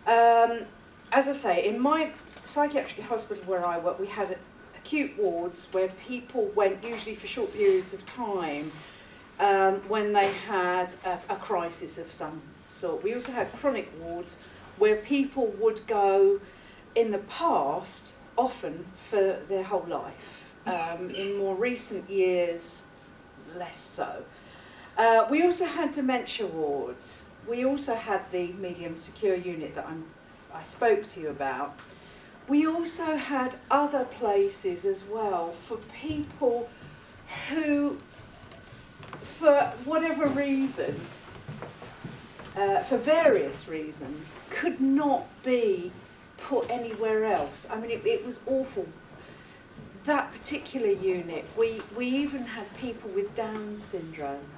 As I say, in my psychiatric hospital where I work, we had acute wards where people went usually for short periods of time when they had a crisis of some sort. We also had chronic wards where people would go in the past, often for their whole life. In more recent years, less so. We also had dementia wards. We also had the medium secure unit that I spoke to you about. We also had other places as well for people who, for whatever reason, for various reasons, could not be put anywhere else. I mean, it was awful. That particular unit, we even had people with Down syndrome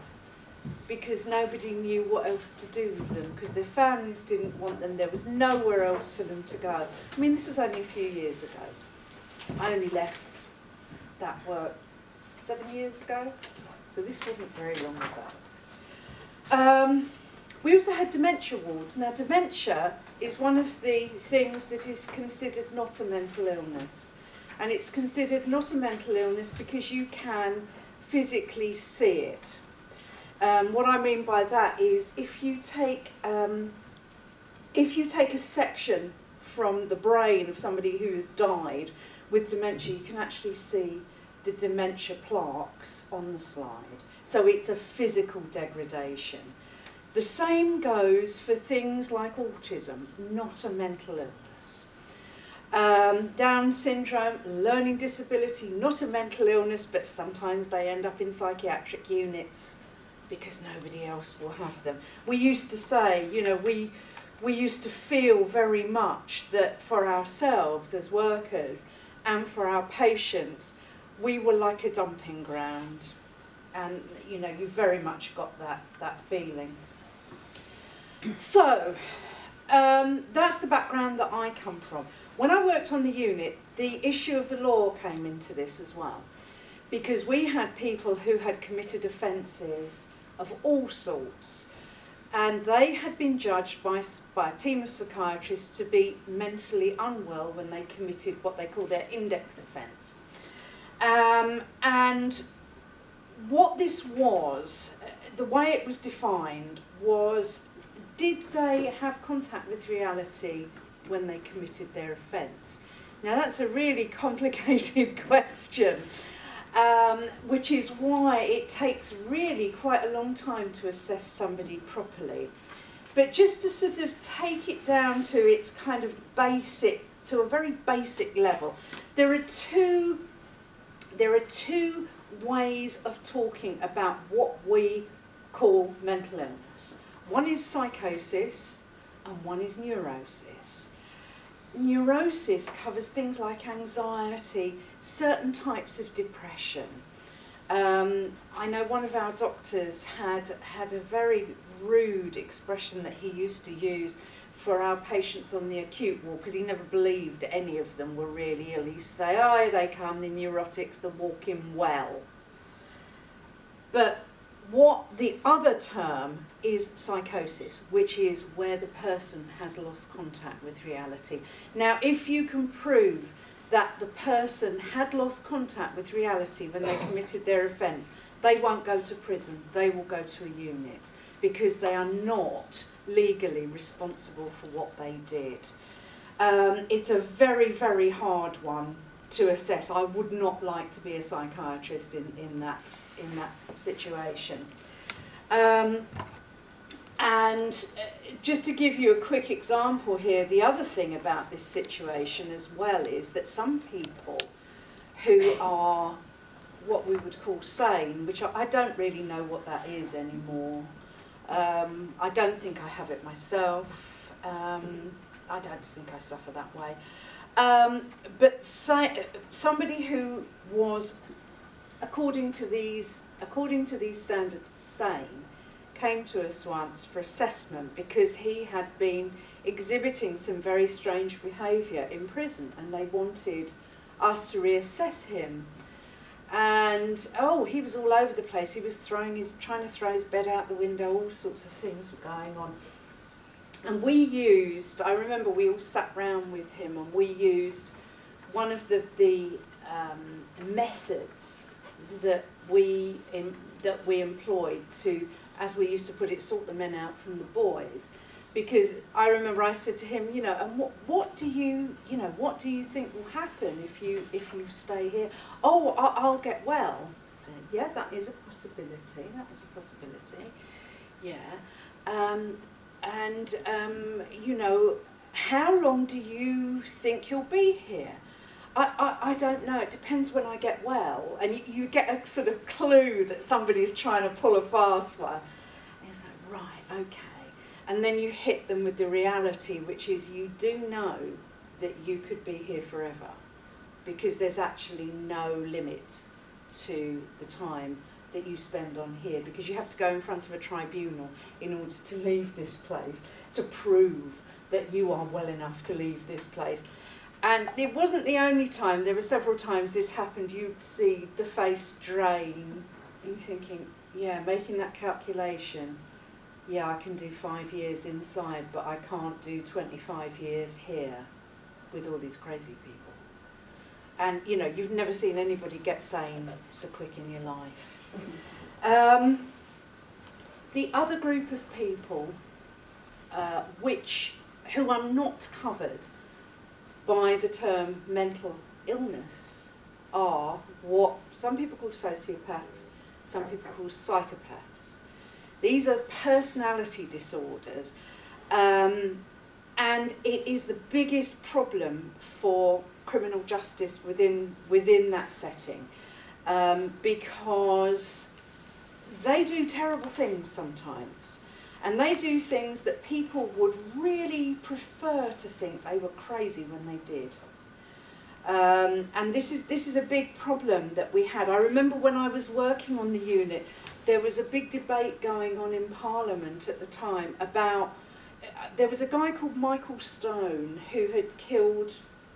because nobody knew what else to do with them because their families didn't want them. There was nowhere else for them to go. I mean, this was only a few years ago. I only left that work 7 years ago, so this wasn't very long ago. We also had dementia wards. Now, dementia is one of the things that is considered not a mental illness. And it's considered not a mental illness because you can physically see it. What I mean by that is if you take a section from the brain of somebody who has died with dementia, you can actually see the dementia plaques on the slide. So it's a physical degradation. The same goes for things like autism, not a mental illness. Down syndrome, learning disability, not a mental illness, but sometimes they end up in psychiatric units because nobody else will have them. We used to say, you know, we used to feel very much that for ourselves as workers and for our patients, we were like a dumping ground. And, you know, you very much got that feeling. So, that's the background that I come from. When I worked on the unit, the issue of the law came into this as well, because we had people who had committed offences of all sorts, and they had been judged by a team of psychiatrists to be mentally unwell when they committed what they call their index offence. And what this was, the way it was defined was, did they have contact with reality when they committed their offence? Now that's a really complicated question, which is why it takes really quite a long time to assess somebody properly. But just to sort of take it down to its kind of basic, to a very basic level, there are two ways of talking about what we call mental illness. One is psychosis and one is neurosis. Neurosis covers things like anxiety, certain types of depression. I know one of our doctors had a very rude expression that he used to use for our patients on the acute ward because he never believed any of them were really ill. He used to say, oh, here they come, the neurotics, they're walking well. But what the other term is psychosis, which is where the person has lost contact with reality. Now, if you can prove that the person had lost contact with reality when they committed their offence, they won't go to prison, they will go to a unit, because they are not legally responsible for what they did. It's a very, very hard one to assess. I would not like to be a psychiatrist in that situation. And just to give you a quick example here, the other thing about this situation as well is that some people who are what we would call sane, which I don't really know what that is anymore. I don't think I have it myself. I don't think I suffer that way. But somebody who was, according to these standards, sane, came to us once for assessment because he had been exhibiting some very strange behaviour in prison, and they wanted us to reassess him. And oh, he was all over the place. He was trying to throw his bed out the window. All sorts of things were going on. And we used, I remember we all sat round with him and we used one of the methods that we employed to, as we used to put it, sort the men out from the boys. Because I remember I said to him, you know, and what do you think will happen if you stay here? Oh, I'll get well. So, yeah, that is a possibility. That is a possibility. Yeah. You know, how long do you think you'll be here? I don't know. It depends when I get well. And you get a sort of clue that somebody's trying to pull a fast one. And it's like, right, okay. And then you hit them with the reality, which is you do know that you could be here forever, because there's actually no limit to the time that you spend on here, because you have to go in front of a tribunal in order to leave this place, to prove that you are well enough to leave this place. And it wasn't the only time. There were several times this happened. You'd see the face drain, and you're thinking, yeah, making that calculation. Yeah, I can do 5 years inside, but I can't do 25 years here with all these crazy people. And, you know, you've never seen anybody get sane so quick in your life. The other group of people who are not covered by the term mental illness are what some people call sociopaths, some people call psychopaths. These are personality disorders, and it is the biggest problem for criminal justice within that setting, because they do terrible things sometimes, and they do things that people would really prefer to think they were crazy when they did. And this is a big problem that we had. I remember when I was working on the unit, there was a big debate going on in Parliament at the time about, there was a guy called Michael Stone who had killed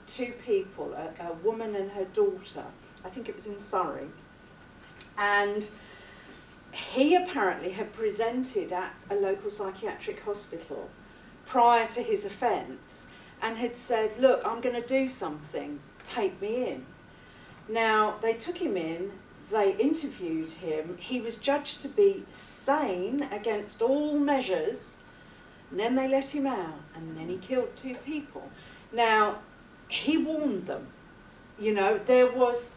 2 people, a woman and her daughter. I think it was in Surrey. And he apparently had presented at a local psychiatric hospital prior to his offence and had said, look, I'm going to do something, take me in. Now, they took him in, they interviewed him, he was judged to be sane against all measures, and then they let him out, and then he killed 2 people. Now, he warned them, you know, there was,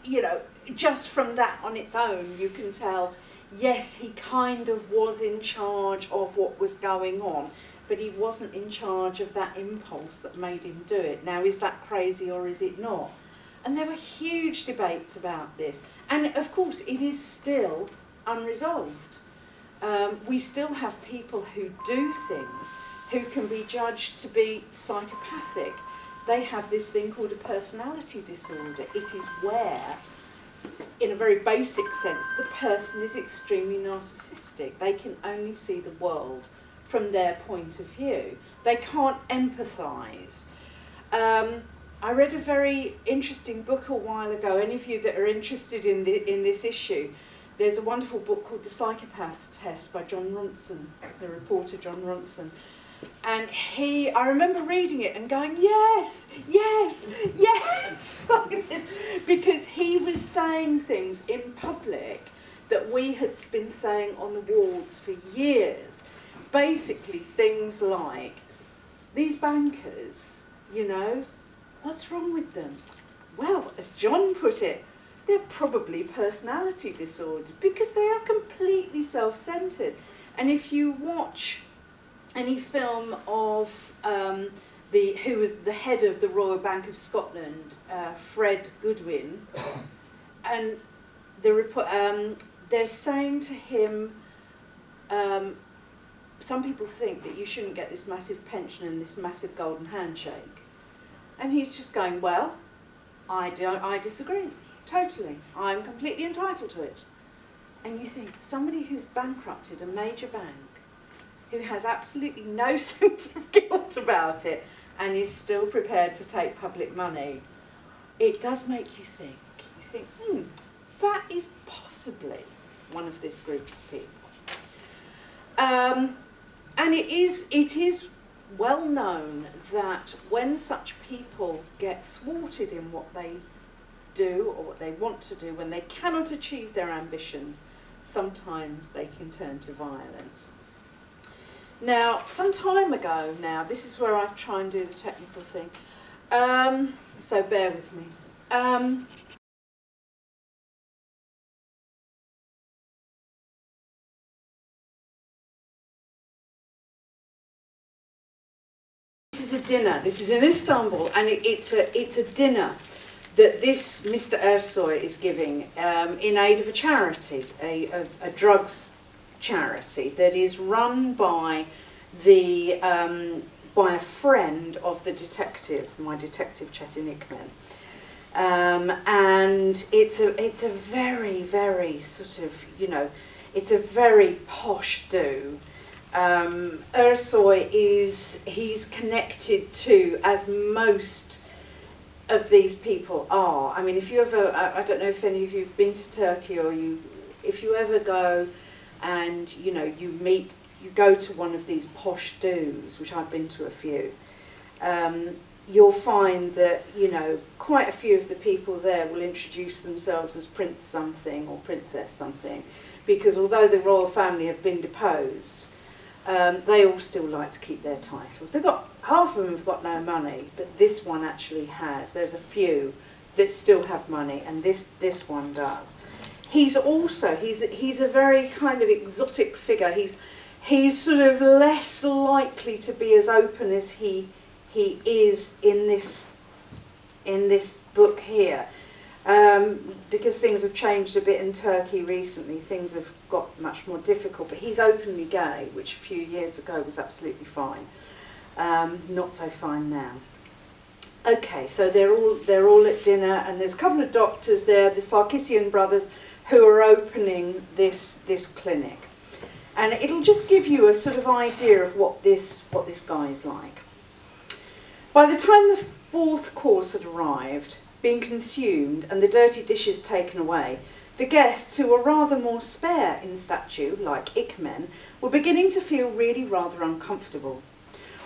you know, just from that on its own, you can tell, yes, he kind of was in charge of what was going on, but he wasn't in charge of that impulse that made him do it. Now, is that crazy or is it not? And there were huge debates about this. And of course, it is still unresolved. We still have people who do things who can be judged to be psychopathic. They have this thing called a personality disorder. It is where, in a very basic sense, the person is extremely narcissistic. They can only see the world from their point of view. They can't empathise. I read a very interesting book a while ago. Any of you that are interested in this issue, there's a wonderful book called The Psychopath Test by John Ronson, the reporter John Ronson. And I remember reading it and going, yes, yes, yes, like this, because he was saying things in public that we had been saying on the wards for years. Basically things like, these bankers, you know, what's wrong with them? Well, as John put it, they're probably personality disordered because they are completely self-centred. And if you watch any film of who was the head of the Royal Bank of Scotland, Fred Goodwin, and they're saying to him, some people think that you shouldn't get this massive pension and this massive golden handshake. And he's just going, well, I disagree, totally. I'm completely entitled to it. And you think, somebody who's bankrupted a major bank, who has absolutely no sense of guilt about it, and is still prepared to take public money, it does make you think. You think, that is possibly one of this group of people. And it is well known that when such people get thwarted in what they do or what they want to do, when they cannot achieve their ambitions, sometimes they can turn to violence. Now, some time ago now, this is where I try and do the technical thing, so bear with me. This is a dinner. This is in Istanbul, and it's a dinner that this Mr. Ersoy is giving in aid of a charity, a drugs charity that is run by by a friend of the detective, my detective Çetin İkmen. And it's a very, very sort of, you know, it's a very posh do. Ersoy he's connected to, as most of these people are. I mean, if you ever, I don't know if any of you have been to Turkey, or if you ever go and, you know, you go to one of these posh do's, which I've been to a few, you'll find that, you know, quite a few of the people there will introduce themselves as Prince something or Princess something, because although the royal family have been deposed, they all still like to keep their titles. Half of them have got no money, but this one actually has. There's a few that still have money, and this one does. He's a very kind of exotic figure. He's sort of less likely to be as open as he is in this book here, because things have changed a bit in Turkey recently. Things have got much more difficult, but he's openly gay, which a few years ago was absolutely fine. Not so fine now. Okay, so they're all at dinner, and there's a couple of doctors there, the Sarkisian brothers, who are opening this clinic. And it'll just give you a sort of idea of what this guy's like. By the time the fourth course had arrived, being consumed and the dirty dishes taken away, the guests, who were rather more spare in stature, like Ikmen, were beginning to feel really rather uncomfortable.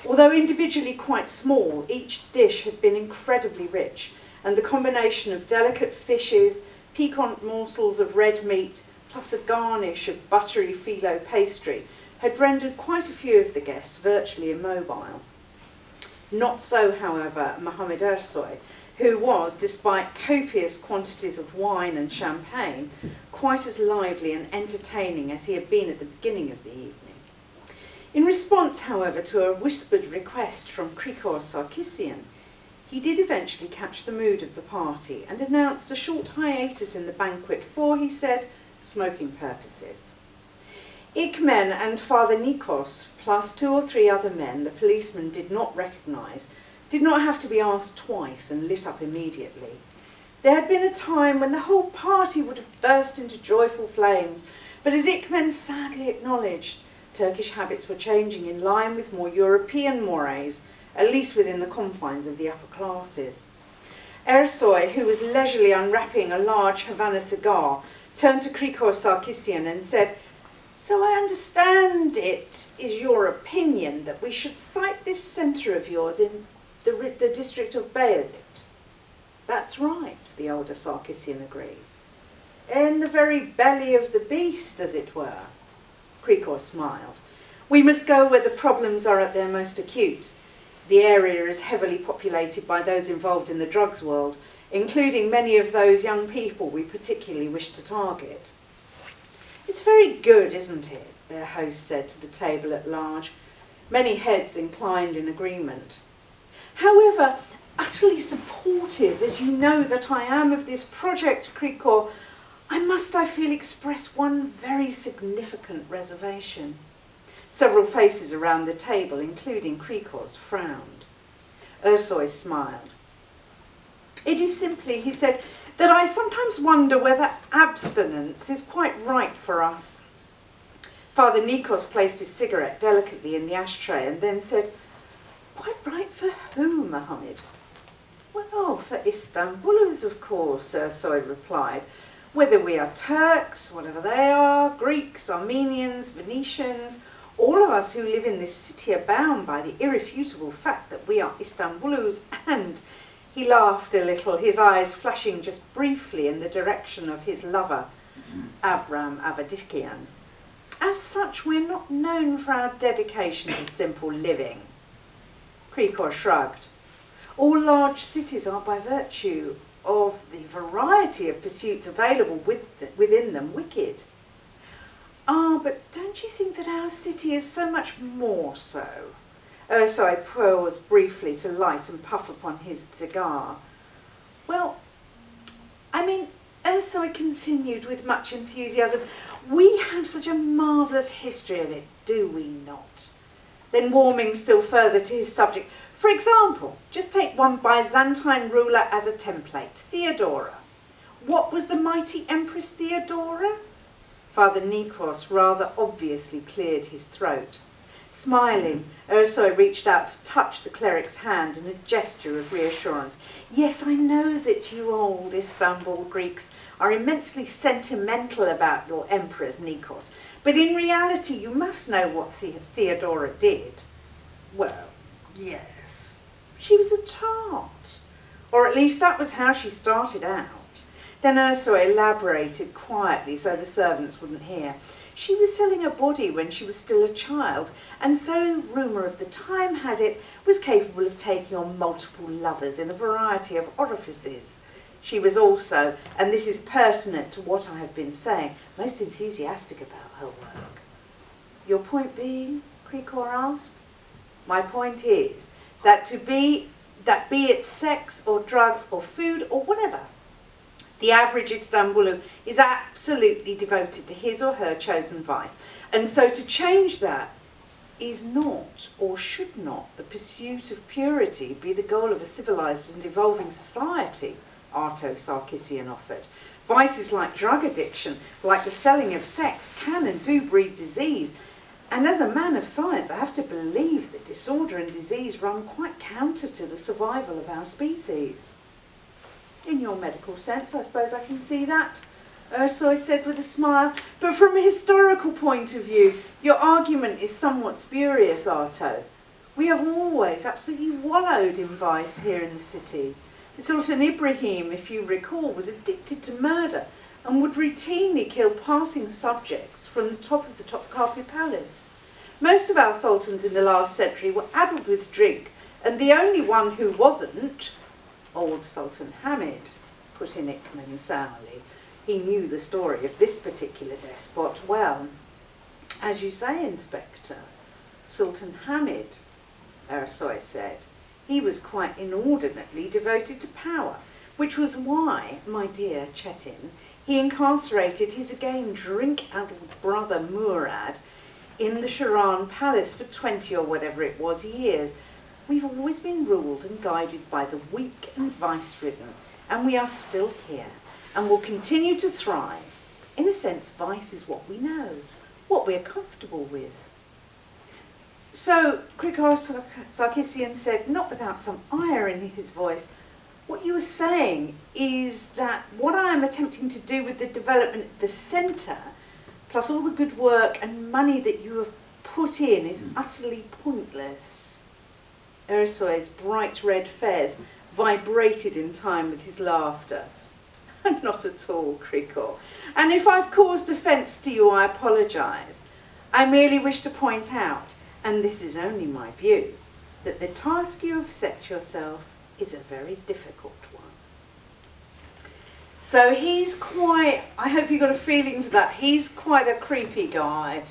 Although individually quite small, each dish had been incredibly rich, and the combination of delicate fishes, piquant morsels of red meat, plus a garnish of buttery phyllo pastry, had rendered quite a few of the guests virtually immobile. Not so, however, Mohammed Ersoy, who was, despite copious quantities of wine and champagne, quite as lively and entertaining as he had been at the beginning of the evening. In response, however, to a whispered request from Krikor Sarkisian, he did eventually catch the mood of the party and announced a short hiatus in the banquet for, he said, smoking purposes. Ikmen and Father Nikos, plus 2 or 3 other men the policeman did not recognise, did not have to be asked twice and lit up immediately. There had been a time when the whole party would have burst into joyful flames, but as Ikmen sadly acknowledged, Turkish habits were changing in line with more European mores, at least within the confines of the upper classes. Ersoy, who was leisurely unwrapping a large Havana cigar, turned to Krikor Sarkisian and said, "So I understand it is your opinion that we should site this centre of yours in the district of Bayezid." "That's right," the older Sarkisian agreed. "In the very belly of the beast, as it were." Krikor smiled. "We must go where the problems are at their most acute. The area is heavily populated by those involved in the drugs world, including many of those young people we particularly wish to target." "It's very good, isn't it?" their host said to the table at large. Many heads inclined in agreement. "However, utterly supportive as you know that I am of this project, Krikor, I feel, express one very significant reservation." Several faces around the table, including Krikor's, frowned. Ersoy smiled. "It is simply," he said, "that I sometimes wonder whether abstinence is quite right for us." Father Nikos placed his cigarette delicately in the ashtray and then said, "Quite right for who, Mohammed?" "Well, for Istanbulers, of course," Ersoy replied. "Whether we are Turks, whatever they are, Greeks, Armenians, Venetians, All of us who live in this city are bound by the irrefutable fact that we are Istanbulus, and he laughed a little, his eyes flashing just briefly in the direction of his lover, Avram Avadikian. As such, we're not known for our dedication to simple living. Krikor shrugged. All large cities are, by virtue of the variety of pursuits available within them, wicked. Ah, but don't you think that our city is so much more so? Ursai paused briefly to light and puff upon his cigar. Well, I mean, Ursai continued with much enthusiasm, we have such a marvellous history of it, do we not? Then warming still further to his subject, for example, just take one Byzantine ruler as a template, Theodora. What was the mighty Empress Theodora? Father Nikos rather obviously cleared his throat. Smiling, Ursoi reached out to touch the cleric's hand in a gesture of reassurance. Yes, I know that you old Istanbul Greeks are immensely sentimental about your emperors, Nikos, but in reality you must know what Theodora did. Well, yes, she was a tart, or at least that was how she started out. Then Ursula elaborated quietly so the servants wouldn't hear. She was selling a body when she was still a child, and so rumour of the time had it, was capable of taking on multiple lovers in a variety of orifices. She was also, and this is pertinent to what I have been saying, most enthusiastic about her work. Your point being, Krikor asked? My point is that be it sex or drugs or food or whatever, the average Istanbulu is absolutely devoted to his or her chosen vice. And so to change that is not, or should not, the pursuit of purity be the goal of a civilised and evolving society, Arto Sarkissian offered. Vices like drug addiction, like the selling of sex, can and do breed disease. And as a man of science, I have to believe that disorder and disease run quite counter to the survival of our species. In your medical sense, I suppose I can see that, Ursoi said with a smile. But from a historical point of view, your argument is somewhat spurious, Arto. We have always absolutely wallowed in vice here in the city. The Sultan Ibrahim, if you recall, was addicted to murder and would routinely kill passing subjects from the top of the Topkapi Palace. Most of our sultans in the last century were addled with drink, and the only one who wasn't, old Sultan Hamid, put in Ikman sourly. He knew the story of this particular despot well. As you say, Inspector, Sultan Hamid, Ursoi said, he was quite inordinately devoted to power, which was why, my dear Chetin, he incarcerated his again drink-addled brother Murad in the Shiran Palace for 20 or whatever it was years. We've always been ruled and guided by the weak and vice-ridden, and we are still here, and will continue to thrive. In a sense, vice is what we know, what we're comfortable with. So, Krikor Sarkissian said, not without some ire in his voice, what you were saying is that what I am attempting to do with the development of the centre, plus all the good work and money that you have put in, is utterly pointless. Ursoi's bright red fez vibrated in time with his laughter. Not at all, Krikor. And if I've caused offence to you, I apologise. I merely wish to point out, and this is only my view, that the task you have set yourself is a very difficult one. So he's quite, I hope you got a feeling for that, he's quite a creepy guy.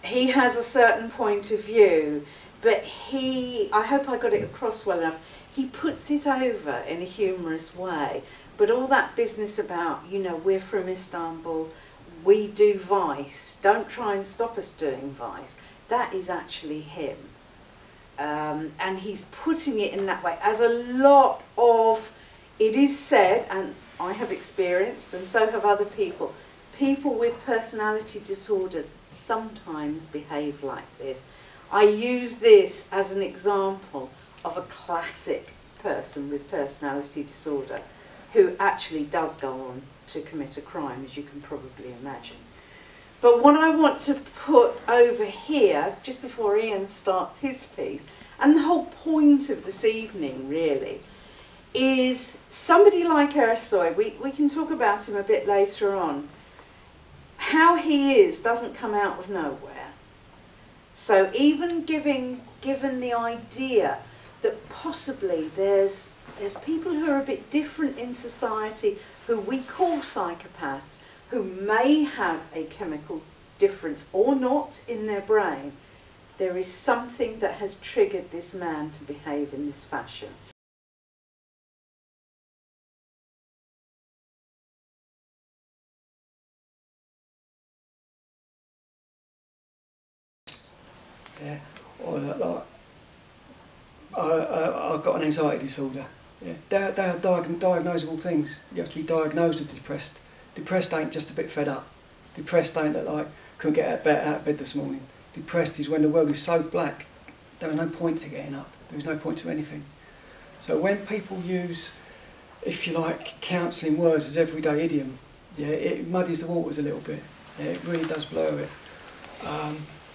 He has a certain point of view. But I hope I got it across well enough, he puts it over in a humorous way. But all that business about, you know, we're from Istanbul, we do vice, don't try and stop us doing vice, that is actually him. And he's putting it in that way, as a lot of, it is said, and I have experienced, and so have other people with personality disorders sometimes behave like this. I use this as an example of a classic person with personality disorder who actually does go on to commit a crime, as you can probably imagine. But what I want to put over here, just before Ian starts his piece, and the whole point of this evening really, is somebody like Ayirs, we can talk about him a bit later on. How he is doesn't come out of nowhere. So even given the idea that possibly there's people who are a bit different in society who we call psychopaths, who may have a chemical difference or not in their brain, there is something that has triggered this man to behave in this fashion. Yeah, or like I've got an anxiety disorder. Yeah, they're diagnosable things. You have to be diagnosed with depressed. Depressed ain't just a bit fed up. Depressed ain't that like couldn't get out of bed this morning. Depressed is when the world is so black, there is no point to getting up. There is no point to anything. So when people use, if you like, counselling words as everyday idiom, yeah, it muddies the waters a little bit. Yeah, it really does blur it.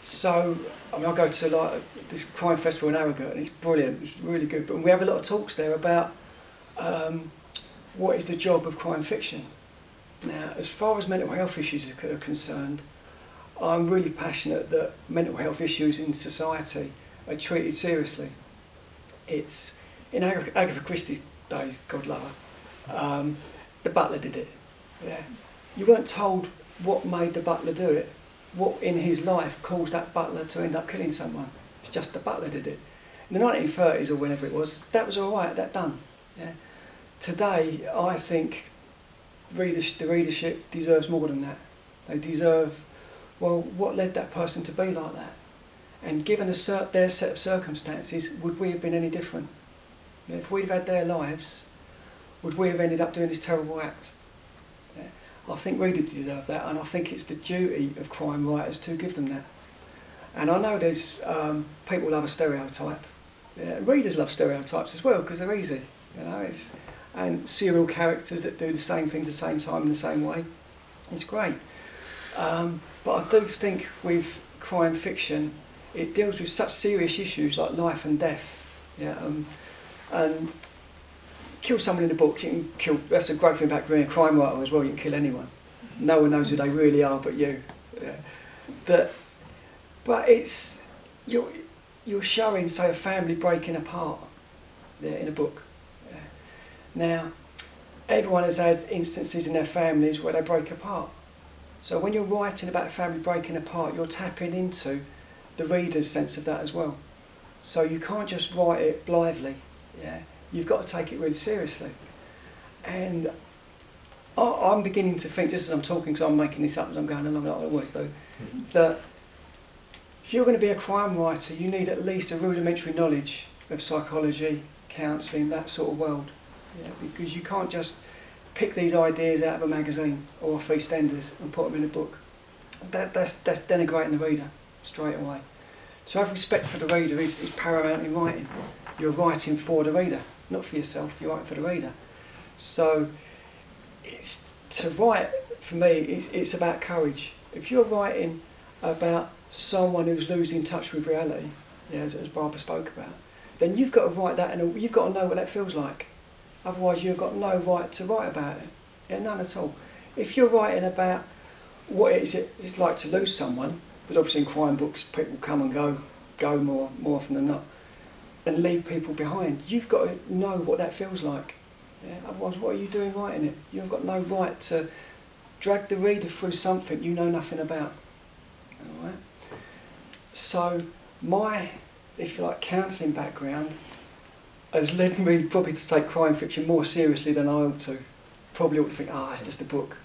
So, I mean, I go to like this crime festival in Harrogate, and it's brilliant, it's really good. But we have a lot of talks there about what is the job of crime fiction. Now, as far as mental health issues are concerned, I'm really passionate that mental health issues in society are treated seriously. It's, in Agatha Christie's days, God love her, the butler did it. Yeah. You weren't told what made the butler do it. What in his life caused that butler to end up killing someone. It's just the butler did it. In the 1930s or whenever it was, that was all right, that done. Yeah. Today, I think the readership deserves more than that. They deserve, well, what led that person to be like that? And given their set of circumstances, would we have been any different? Yeah, if we'd have had their lives, would we have ended up doing this terrible act? Yeah. I think readers deserve that, and I think it's the duty of crime writers to give them that. And I know there's people love a stereotype. Yeah, readers love stereotypes as well because they're easy, you know. And serial characters that do the same things at the same time in the same way. It's great. But I do think with crime fiction, it deals with such serious issues like life and death. Yeah, and kill someone in the book, you can kill. That's a great thing about being a crime writer as well. You can kill anyone. No one knows who they really are but you. Yeah. But it's you're showing, say, a family breaking apart. Yeah, in a book. Yeah. Now, everyone has had instances in their families where they break apart. So when you're writing about a family breaking apart, you're tapping into the reader's sense of that as well. So you can't just write it blithely. Yeah. You've got to take it really seriously. And I'm beginning to think, just as I'm talking, because I'm making this up as I'm going along, like I always do, that if you're going to be a crime writer, you need at least a rudimentary knowledge of psychology, counselling, that sort of world. Yeah, because you can't just pick these ideas out of a magazine or off EastEnders and put them in a book. That's denigrating the reader straight away. So have respect for the reader is paramount in writing. You're writing for the reader, not for yourself, you're writing for the reader. So to write, for me, it's about courage. If you're writing about someone who's losing touch with reality, yeah, as Barbara spoke about, then you've got to write that, and you've got to know what that feels like. Otherwise you've got no right to write about it. Yeah, none at all. If you're writing about what it's like to lose someone, because obviously in crime books people come and go more often than not, and leave people behind. You've got to know what that feels like. Yeah? Otherwise, what are you doing writing it? You've got no right to drag the reader through something you know nothing about. All right? So my, if you like, counselling background has led me probably to take crime fiction more seriously than I ought to. Probably ought to think, it's just a book.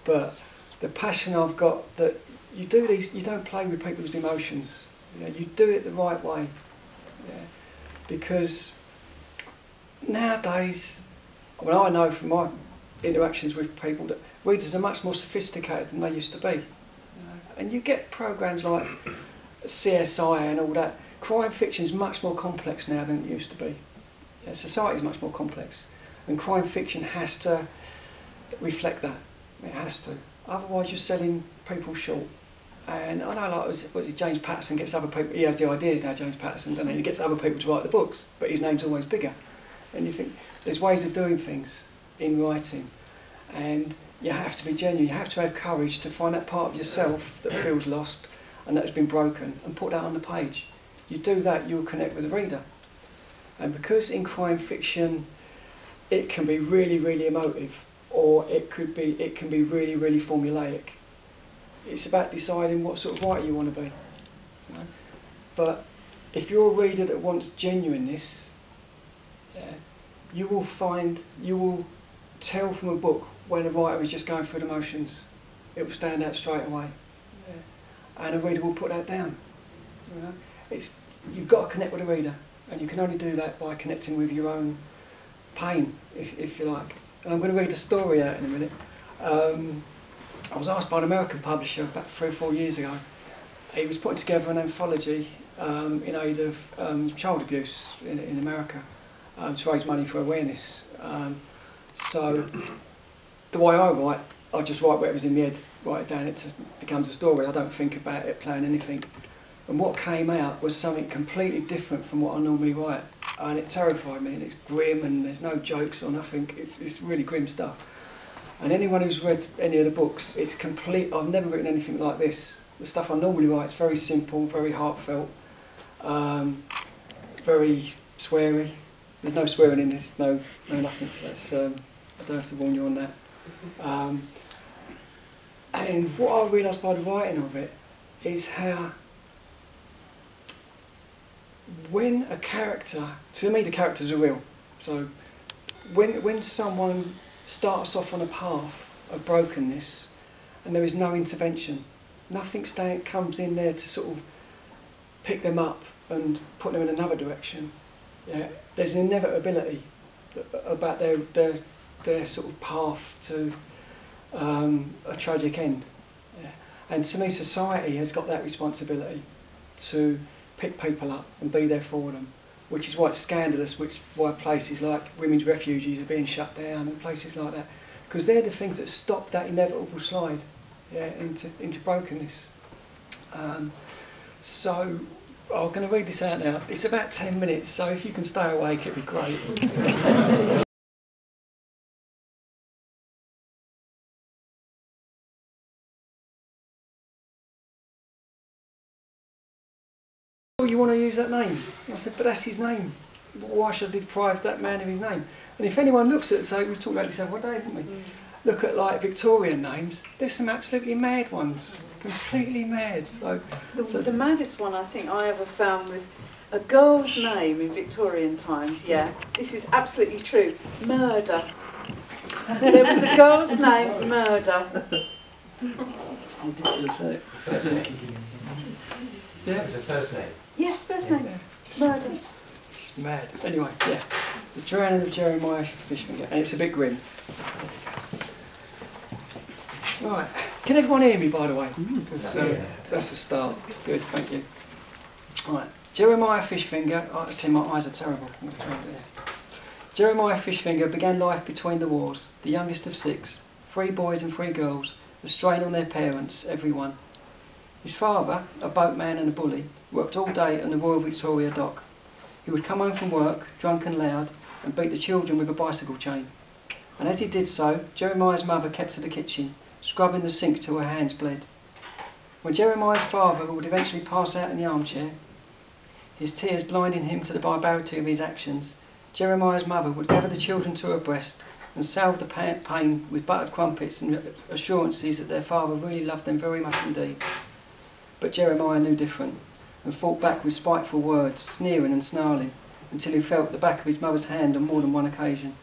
But the passion I've got that you do these, you don't play with people's emotions. You know, you do it the right way. Yeah. Because nowadays, well, I know from my interactions with people that readers are much more sophisticated than they used to be. You know? And you get programmes like CSI and all that. Crime fiction is much more complex now than it used to be. Yeah, society is much more complex, and crime fiction has to reflect that. It has to. Otherwise you're selling people short. And I know, like, James Patterson gets other people, he has the ideas now, James Patterson, and then he gets other people to write the books, but his name's always bigger. And you think, there's ways of doing things in writing, and you have to be genuine, you have to have courage to find that part of yourself that feels lost and that has been broken, and put that on the page. You do that, you'll connect with the reader. And because in crime fiction, it can be really, really emotive, or it can be really, really formulaic. It's about deciding what sort of writer you want to be. You know? But if you're a reader that wants genuineness, you will tell from a book when a writer is just going through the motions. It will stand out straight away. And a reader will put that down. You know? You've got to connect with the reader, and you can only do that by connecting with your own pain, if you like. And I'm going to read a story out in a minute. I was asked by an American publisher about 3 or 4 years ago. He was putting together an anthology in aid of child abuse in America to raise money for awareness. So the way I write, I just write whatever's in my head, write it down, it becomes a story. I don't think about it, plan anything. And what came out was something completely different from what I normally write. And it terrified me, and it's grim, and there's no jokes or nothing. It's really grim stuff. And anyone who's read any of the books, it's complete. I've never written anything like this. The stuff I normally write is very simple, very heartfelt, very sweary. There's no swearing in this, no nothing. So that's I don't have to warn you on that. And what I realised by the writing of it is how, when a character, to me the characters are real. So when someone starts off on a path of brokenness and there is no intervention, nothing comes in there to sort of pick them up and put them in another direction. Yeah, there's an inevitability about their sort of path to a tragic end. Yeah. And to me, society has got that responsibility to pick people up and be there for them, which is why it's scandalous, why places like women's refuges are being shut down and places like that, because they're the things that stop that inevitable slide, yeah, into brokenness. So I'm going to read this out now. It's about 10 minutes, so if you can stay awake, it'd be great. You want to use that name? I said, but that's his name. Why should I deprive that man of his name? And if anyone looks at, say, we've talked about this the other day, haven't we? Look at like Victorian names. There's some absolutely mad ones, completely mad. So the maddest one I think I ever found was a girl's name in Victorian times. Yeah, this is absolutely true. Murder. There was a girl's name, Murder. Ridiculous, isn't it? Yeah. It's a first name. Yeah, first name. Yeah. Murder. It's mad. Anyway, yeah. The Drowning of Jeremiah Fishfinger, and it's a bit grim. Right. Can everyone hear me, by the way? Because that's a start. Good, thank you. Right. Jeremiah Fishfinger. Oh, I see my eyes are terrible. I'm going to try it there. Jeremiah Fishfinger began life between the wars, the youngest of 6, 3 boys and 3 girls, a strain on their parents, every one. His father, a boatman and a bully, worked all day on the Royal Victoria dock. He would come home from work, drunk and loud, and beat the children with a bicycle chain. And as he did so, Jeremiah's mother kept to the kitchen, scrubbing the sink till her hands bled. When Jeremiah's father would eventually pass out in the armchair, his tears blinding him to the barbarity of his actions, Jeremiah's mother would gather the children to her breast and salve the pain with buttered crumpets and assurances that their father really loved them very much indeed. But Jeremiah knew different, and fought back with spiteful words, sneering and snarling, until he felt the back of his mother's hand on more than one occasion.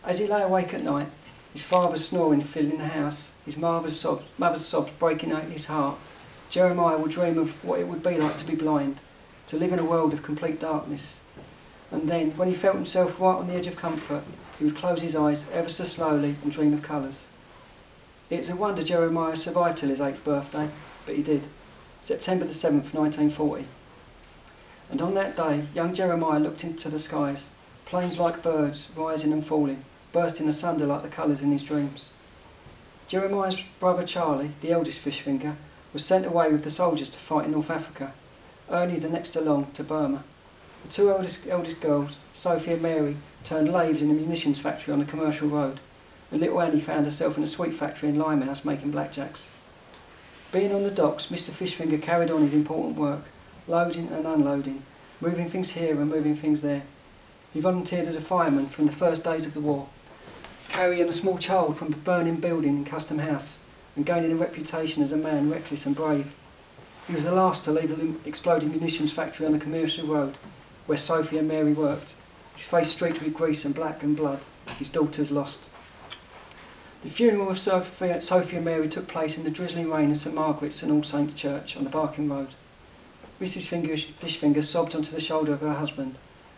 As he lay awake at night, his father's snoring filling the house, his mother's sobs breaking out his heart, Jeremiah would dream of what it would be like to be blind, to live in a world of complete darkness. And then, when he felt himself right on the edge of comfort, he would close his eyes ever so slowly and dream of colours. It's a wonder Jeremiah survived till his 8th birthday, but he did. September the 7th, 1940. And on that day, young Jeremiah looked into the skies, planes like birds, rising and falling, bursting asunder like the colours in his dreams. Jeremiah's brother Charlie, the eldest Fishfinger, was sent away with the soldiers to fight in North Africa, Ernie the next along to Burma. The two eldest girls, Sophia Mary, turned lathes in a munitions factory on a commercial road, and little Annie found herself in a sweet factory in Limehouse making blackjacks. Being on the docks, Mr. Fishfinger carried on his important work, loading and unloading, moving things here and moving things there. He volunteered as a fireman from the first days of the war, carrying a small child from a burning building in Custom House and gaining a reputation as a man reckless and brave. He was the last to leave the exploding munitions factory on the commercial road where Sophia Mary worked, his face streaked with grease and black and blood, his daughters lost. The funeral of Sophia Mary took place in the drizzling rain at St Margaret's and All Saints Church on the Barking Road. Mrs. Fishfinger sobbed onto the shoulder of her husband,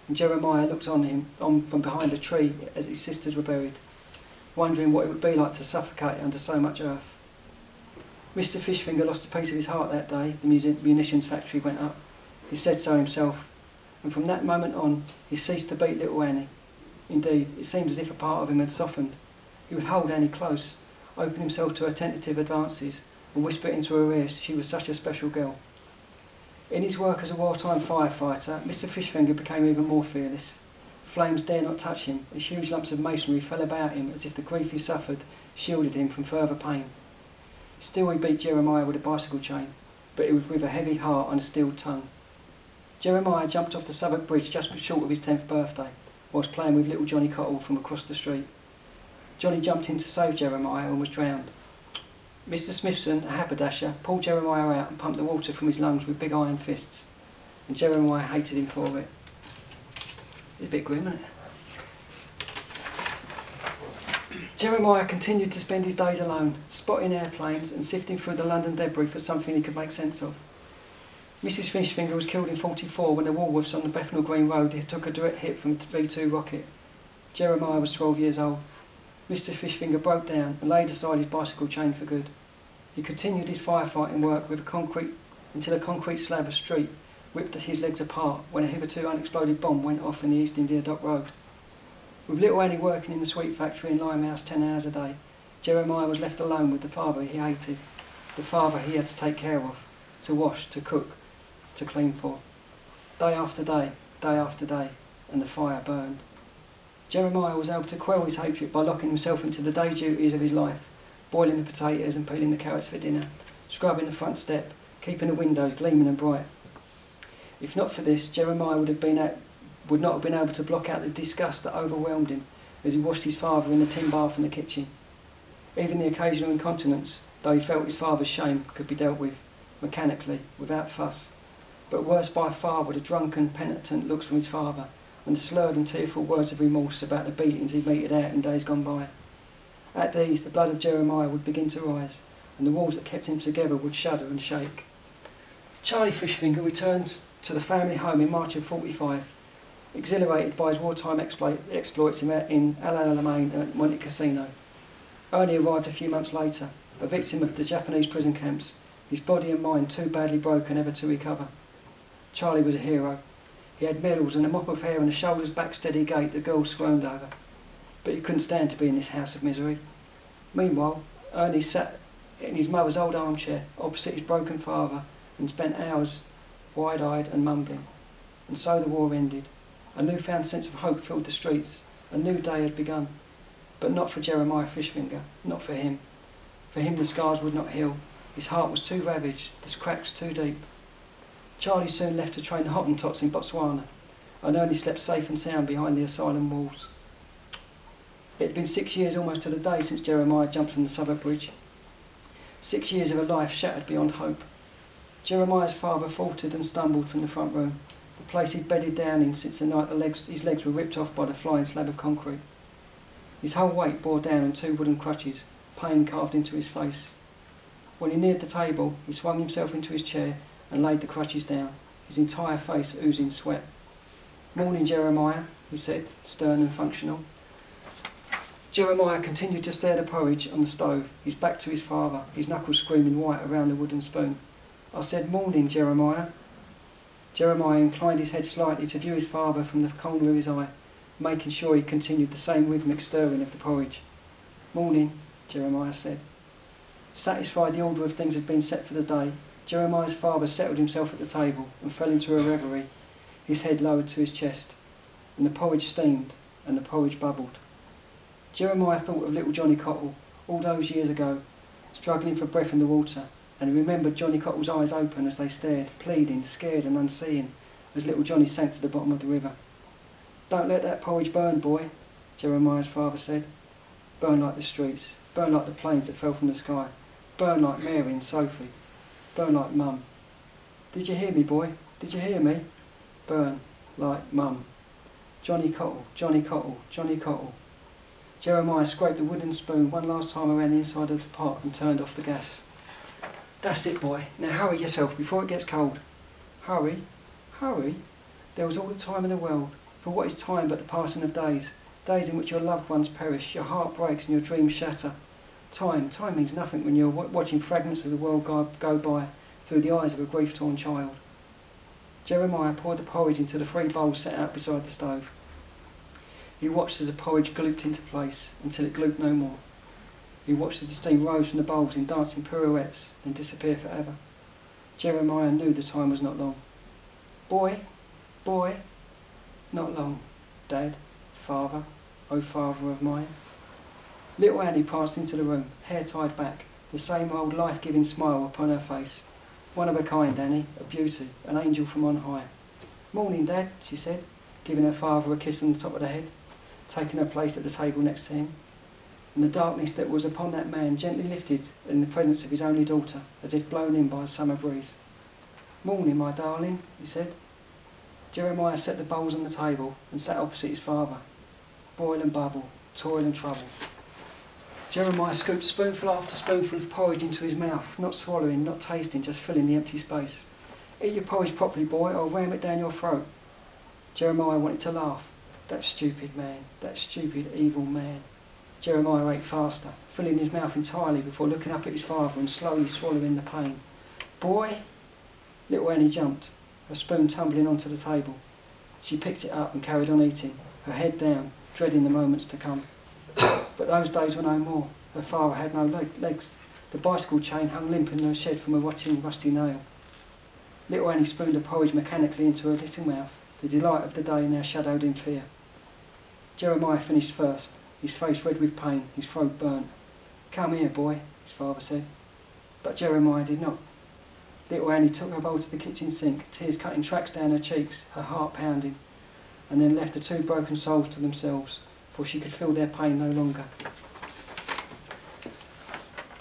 and Jeremiah looked on him from behind a tree as his sisters were buried, wondering what it would be like to suffocate under so much earth. Mr. Fishfinger lost a piece of his heart that day the munitions factory went up. He said so himself, and from that moment on he ceased to beat little Annie. Indeed, it seemed as if a part of him had softened. He would hold Annie close, open himself to her tentative advances, and whisper into her ears she was such a special girl. In his work as a wartime firefighter, Mr. Fishfinger became even more fearless. Flames dare not touch him, and huge lumps of masonry fell about him as if the grief he suffered shielded him from further pain. Still he beat Jeremiah with a bicycle chain, but it was with a heavy heart and a steeled tongue. Jeremiah jumped off the Southwark Bridge just short of his 10th birthday, whilst playing with little Johnny Cottle from across the street. Johnny jumped in to save Jeremiah and was drowned. Mr. Smithson, a haberdasher, pulled Jeremiah out and pumped the water from his lungs with big iron fists, and Jeremiah hated him for it. It's a bit grim, isn't it? Jeremiah continued to spend his days alone, spotting airplanes and sifting through the London debris for something he could make sense of. Mrs. Fishfinger was killed in '44 when the Woolworths on the Bethnal Green Road took a direct hit from a V2 rocket. Jeremiah was 12 years old. Mr. Fishfinger broke down and laid aside his bicycle chain for good. He continued his firefighting work with until a concrete slab of street whipped his legs apart when a hitherto unexploded bomb went off in the East India Dock Road. With little Annie working in the sweet factory in Limehouse 10 hours a day, Jeremiah was left alone with the father he hated, the father he had to take care of, to wash, to cook, to clean for. Day after day, and the fire burned. Jeremiah was able to quell his hatred by locking himself into the day duties of his life, boiling the potatoes and peeling the carrots for dinner, scrubbing the front step, keeping the windows gleaming and bright. If not for this, Jeremiah would not have been able to block out the disgust that overwhelmed him as he washed his father in the tin bath in the kitchen. Even the occasional incontinence, though he felt his father's shame, could be dealt with, mechanically, without fuss. But worse by far were the drunken, penitent looks from his father, and the slurred and tearful words of remorse about the beatings he meted out in days gone by. At these, the blood of Jeremiah would begin to rise, and the walls that kept him together would shudder and shake. Charlie Fishfinger returned to the family home in March of '45, exhilarated by his wartime exploits in Al Alamein and Monte Cassino. Ernie arrived a few months later, a victim of the Japanese prison camps, his body and mind too badly broken ever to recover. Charlie was a hero. He had medals and a mop of hair and a shoulders back steady gait the girls squirmed over. But he couldn't stand to be in this house of misery. Meanwhile, Ernie sat in his mother's old armchair opposite his broken father and spent hours wide-eyed and mumbling. And so the war ended. A newfound sense of hope filled the streets. A new day had begun. But not for Jeremiah Fishfinger, not for him. For him the scars would not heal. His heart was too ravaged, the cracks too deep. Charlie soon left to train the Hottentots in Botswana, and only slept safe and sound behind the asylum walls. It had been 6 years almost to the day since Jeremiah jumped from the Southwark Bridge. 6 years of a life shattered beyond hope. Jeremiah's father faltered and stumbled from the front room, the place he'd bedded down in since the night his legs were ripped off by the flying slab of concrete. His whole weight bore down on 2 wooden crutches, pain carved into his face. When he neared the table, he swung himself into his chair and laid the crutches down, his entire face oozing sweat. "Morning, Jeremiah," he said, stern and functional. Jeremiah continued to stir the porridge on the stove, his back to his father, his knuckles screaming white around the wooden spoon. "I said, 'Morning, Jeremiah.'" Jeremiah inclined his head slightly to view his father from the corner of his eye, making sure he continued the same rhythmic stirring of the porridge. "Morning," Jeremiah said. Satisfied the order of things had been set for the day, Jeremiah's father settled himself at the table and fell into a reverie, his head lowered to his chest, and the porridge steamed and the porridge bubbled. Jeremiah thought of little Johnny Cottle, all those years ago, struggling for breath in the water, and he remembered Johnny Cottle's eyes open as they stared, pleading, scared and unseeing, as little Johnny sank to the bottom of the river. "Don't let that porridge burn, boy," Jeremiah's father said. "Burn like the streets, burn like the planes that fell from the sky, burn like Mary and Sophie, burn like Mum. Did you hear me, boy? Did you hear me? Burn like Mum. Johnny Cottle, Johnny Cottle, Johnny Cottle." Jeremiah scraped the wooden spoon one last time around the inside of the pot and turned off the gas. "That's it, boy. Now hurry yourself before it gets cold." Hurry? Hurry? There was all the time in the world. For what is time but the passing of days? Days in which your loved ones perish, your heart breaks and your dreams shatter. Time means nothing when you're watching fragments of the world go by through the eyes of a grief-torn child. Jeremiah poured the porridge into the 3 bowls set out beside the stove. He watched as the porridge glooped into place until it glooped no more. He watched as the steam rose from the bowls in dancing pirouettes and disappeared forever. Jeremiah knew the time was not long. "Boy, boy," "Not long, Dad, Father, oh Father of mine." Little Annie pranced into the room, hair tied back, the same old life-giving smile upon her face. "One of a kind, Annie, a beauty, an angel from on high." "Morning, Dad," she said, giving her father a kiss on the top of the head, taking her place at the table next to him. And the darkness that was upon that man gently lifted in the presence of his only daughter, as if blown in by a summer breeze. "Morning, my darling," he said. Jeremiah set the bowls on the table and sat opposite his father. Boil and bubble, toil and trouble. Jeremiah scooped spoonful after spoonful of porridge into his mouth, not swallowing, not tasting, just filling the empty space. "Eat your porridge properly, boy, or I'll ram it down your throat." Jeremiah wanted to laugh. That stupid man, that stupid, evil man. Jeremiah ate faster, filling his mouth entirely before looking up at his father and slowly swallowing the pain. "Boy!" Little Annie jumped, her spoon tumbling onto the table. She picked it up and carried on eating, her head down, dreading the moments to come. But those days were no more. Her father had no legs. The bicycle chain hung limp in the shed from a rotting, rusty nail. Little Annie spooned the porridge mechanically into her little mouth, the delight of the day now shadowed in fear. Jeremiah finished first, his face red with pain, his throat burnt. "Come here, boy," his father said. But Jeremiah did not. Little Annie took her bowl to the kitchen sink, tears cutting tracks down her cheeks, her heart pounding, and then left the 2 broken souls to themselves, for she could feel their pain no longer.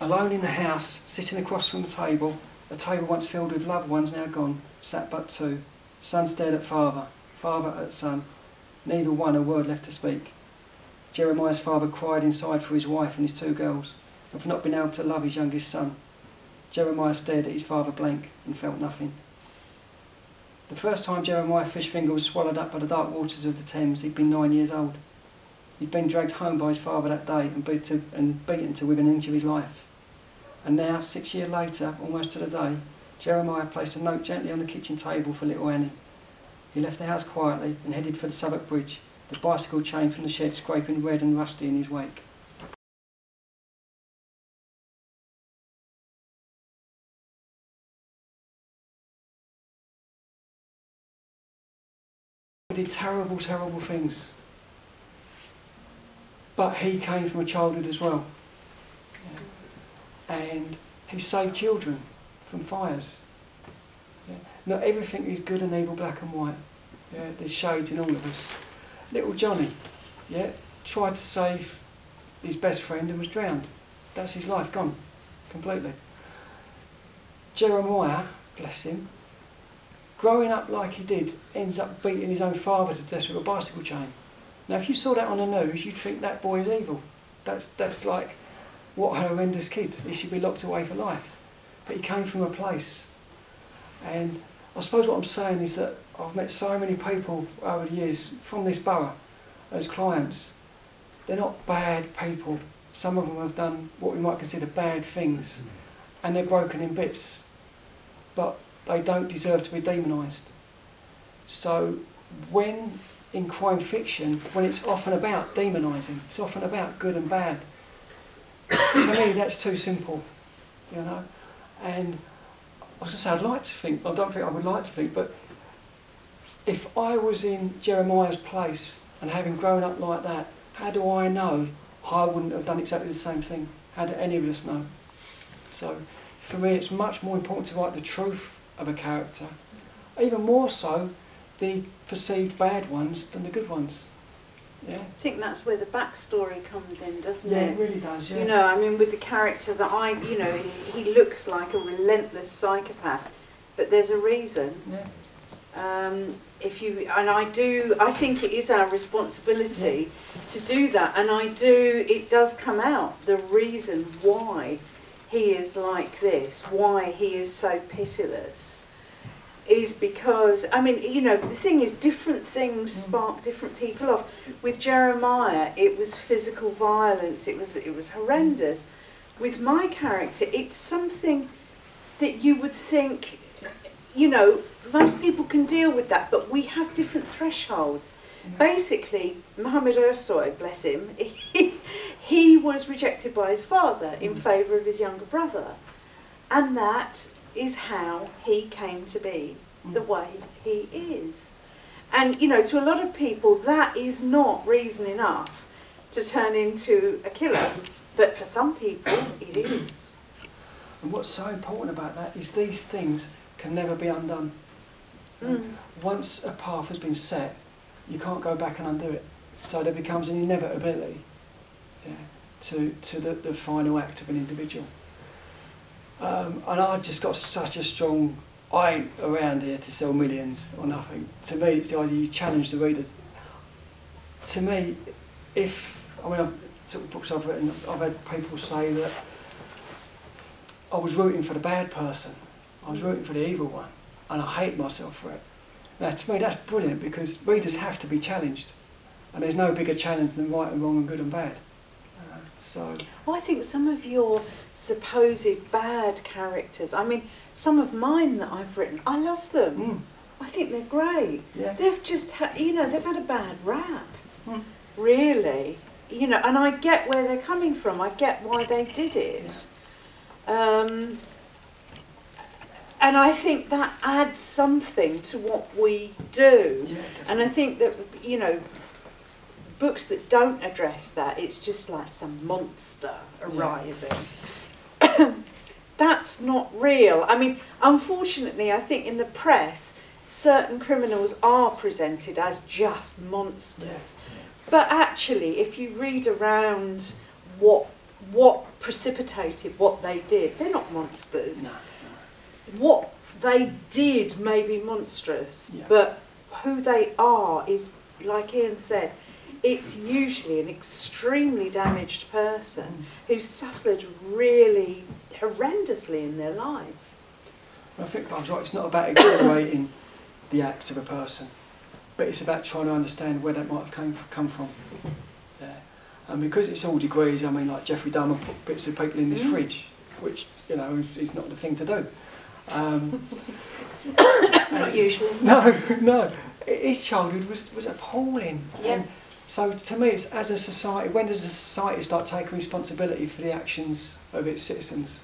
Alone in the house, sitting across from the table, a table once filled with loved ones now gone, sat but 2. Son stared at father, father at son, neither one a word left to speak. Jeremiah's father cried inside for his wife and his 2 girls, and for not being able to love his youngest son. Jeremiah stared at his father blank and felt nothing. The first time Jeremiah Fishfinger was swallowed up by the dark waters of the Thames, he'd been 9 years old. He'd been dragged home by his father that day and beaten to within an inch of his life. And now, 6 years later, almost to the day, Jeremiah placed a note gently on the kitchen table for little Annie. He left the house quietly and headed for the Southwark Bridge, the bicycle chain from the shed scraping red and rusty in his wake. He did terrible, terrible things. But he came from a childhood as well. Yeah. And he saved children from fires. Yeah. Not everything is good and evil, black and white. Yeah. There's shades in all of us. Little Johnny, yeah, tried to save his best friend and was drowned. That's his life gone, completely. Jeremiah, bless him, growing up like he did, ends up beating his own father to death with a bicycle chain. Now, if you saw that on the news, you'd think that boy is evil. That's like, what a horrendous kid. He should be locked away for life. But he came from a place. And I suppose what I'm saying is that I've met so many people over the years from this borough as clients. They're not bad people. Some of them have done what we might consider bad things. And they're broken in bits. But they don't deserve to be demonised. So when in crime fiction, when it's often about demonising, it's often about good and bad, to me that's too simple. you know. And I was going to say, I'd like to think, I don't think I would like to think, but if I was in Jeremiah's place and having grown up like that, how do I know I wouldn't have done exactly the same thing? How do any of us know? So for me, it's much more important to write the truth of a character, even more so the perceived bad ones than the good ones. Yeah. I think that's where the backstory comes in, doesn't Yeah, it? it really does, yeah. You know, I mean, with the character that you know, he looks like a relentless psychopath, but there's a reason. Yeah. I think it is our responsibility to do that, and it does come out, the reason why he is like this, why he is so pitiless, is because, I mean, you know, the thing is, different things spark different people off. With Jeremiah, it was physical violence, it was horrendous. With my character, it's something that you would think, you know, most people can deal with that, but we have different thresholds. Yeah. Basically, Mohammed Ersoy, bless him, he was rejected by his father in favour of his younger brother. And that is how he came to be the way he is. And, you know, to a lot of people, that is not reason enough to turn into a killer. But for some people, it is. And what's so important about that is these things can never be undone. Once a path has been set, you can't go back and undo it. So there becomes an inevitability to the final act of an individual. And I just got such a strong, I ain't around here to sell millions or nothing. To me, it's the idea you challenge the reader. To me, I've sort of books I've written, I've had people say that I was rooting for the bad person, I was rooting for the evil one, and I hate myself for it. Now, to me, that's brilliant, because readers have to be challenged, and there's no bigger challenge than right and wrong and good and bad. I think some of your supposed bad characters, I mean, some of mine that I've written, I love them. I think they're great. Yeah. They've just had, you know, they've had a bad rap, really. You know, and I get where they're coming from. I get why they did it. Yeah. And I think that adds something to what we do. Yeah, and I think that, you know, books that don't address that, it's just like some monster arising. Yeah. That's not real. I mean, unfortunately, I think in the press, certain criminals are presented as just monsters. Yeah. But actually, if you read around what precipitated what they did, they're not monsters. No. What they did may be monstrous, but who they are is, like Ian said, it's usually an extremely damaged person who suffered really horrendously in their life. I think I was right, it's not about exaggerating the act of a person, but it's about trying to understand where that might have come from. Yeah. And because it's all degrees, I mean, like Jeffrey Dahmer put bits of people in his fridge, which, you know, is not the thing to do. Not usually. No. His childhood was appalling. Yeah. And so to me, it's, as a society, when does a society start taking responsibility for the actions of its citizens?